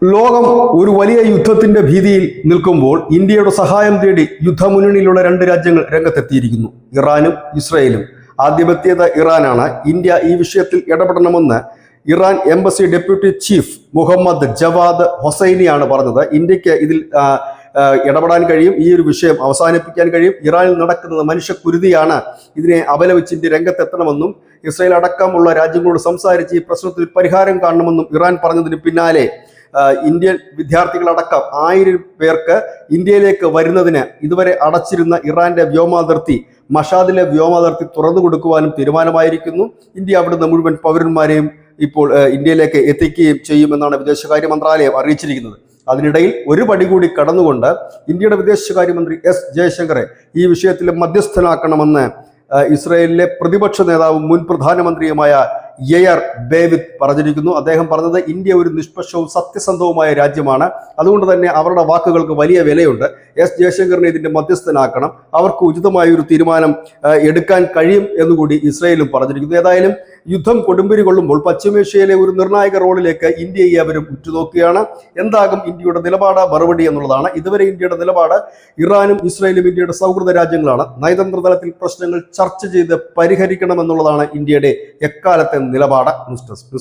ലോകം ഒരു വലിയ യുദ്ധത്തിന്റെ ഭീതിയിൽ നിൽക്കുമ്പോൾ ഇന്ത്യയുടെ സഹായം തേടി യുദ്ധമുന്നണിയിലുള്ള രണ്ട് രാജ്യങ്ങൾ രംഗത്തെത്തിയിരിക്കുന്നു, ഇറാനും ഇസ്രയേലും. ആദ്യമെത്തിയത് ഇറാനാണ്. ഇന്ത്യ ഈ വിഷയത്തിൽ ഇടപെടണമെന്ന് Iran embassy deputy chief Mohammad Javad ഹൊസൈനിയാണ് പറഞ്ഞത്. ഇന്ത്യക്ക് ഇതിൽ ഇടപെടാൻ കഴിയും, ഈ ഒരു വിഷയം അവസാനിപ്പിക്കാൻ കഴിയും. ഇറാനിൽ നടക്കുന്നത് മനുഷ്യക്കുരുതിയാണ്, ഇതിനെ അപലപിച്ച് ഇന്ത്യ രംഗത്തെത്തണമെന്നും ഇസ്രയേൽ അടക്കമുള്ള രാജ്യങ്ങളോട് സംസാരിച്ച് ഈ പ്രശ്നത്തിൽ പരിഹാരം കാണണമെന്നും ഇറാൻ പറഞ്ഞതിന് പിന്നാലെ ഇന്ത്യൻ വിദ്യാർത്ഥികളടക്കം 1000 പേർക്ക് ഇന്ത്യയിലേക്ക് വരുന്നതിന് ഇതുവരെ അടച്ചിരുന്ന ഇറാന്റെ വ്യോമാതിർത്തി മഷാദിലെ വ്യോമാതിർത്തി തുറന്നു കൊടുക്കുവാനും തീരുമാനമായിരിക്കുന്നു. ഇന്ത്യ അവിടുന്ന് മുഴുവൻ പൗരന്മാരെയും ഇപ്പോൾ ഇന്ത്യയിലേക്ക് എത്തിക്കുകയും ചെയ്യുമെന്നാണ് വിദേശകാര്യ മന്ത്രാലയം അറിയിച്ചിരിക്കുന്നത്. അതിനിടയിൽ ഒരു പടി കൂടി കടന്നുകൊണ്ട് ഇന്ത്യയുടെ വിദേശകാര്യമന്ത്രി എസ് ജയശങ്കറെ ഈ വിഷയത്തിൽ മധ്യസ്ഥനാക്കണമെന്ന് ഇസ്രയേലിലെ പ്രതിപക്ഷ നേതാവും മുൻ പ്രധാനമന്ത്രിയുമായ യയർ ബേവിത് പറഞ്ഞിരിക്കുന്നു. അദ്ദേഹം പറഞ്ഞത്, ഇന്ത്യ ഒരു നിഷ്പക്ഷവും സത്യസന്ധവുമായ രാജ്യമാണ്, അതുകൊണ്ട് തന്നെ അവരുടെ വാക്കുകൾക്ക് വലിയ വിലയുണ്ട്. എസ് ജയശങ്കറിനെ ഇതിന്റെ മധ്യസ്ഥനാക്കണം, അവർക്ക് ഉചിതമായ ഒരു തീരുമാനം എടുക്കാൻ കഴിയും എന്നുകൂടി ഇസ്രയേലും പറഞ്ഞിരിക്കുന്നു. ഏതായാലും യുദ്ധം കൊടുമ്പിരി കൊള്ളുമ്പോൾ പശ്ചിമേഷ്യയിലെ ഒരു നിർണായക റോളിലേക്ക് ഇന്ത്യയെ അവരും ഉറ്റുനോക്കുകയാണ്. എന്താകും ഇന്ത്യയുടെ നിലപാട്, മറുപടി എന്നുള്ളതാണ്. ഇതുവരെ ഇന്ത്യയുടെ നിലപാട് ഇറാനും ഇസ്രയേലും ഇന്ത്യയുടെ സൗഹൃദ രാജ്യങ്ങളാണ്. നയതന്ത്ര തലത്തിൽ പ്രശ്നങ്ങൾ ചർച്ച ചെയ്ത് പരിഹരിക്കണമെന്നുള്ളതാണ് ഇന്ത്യയുടെ എക്കാലത്തെ നിലപാട്. News desk.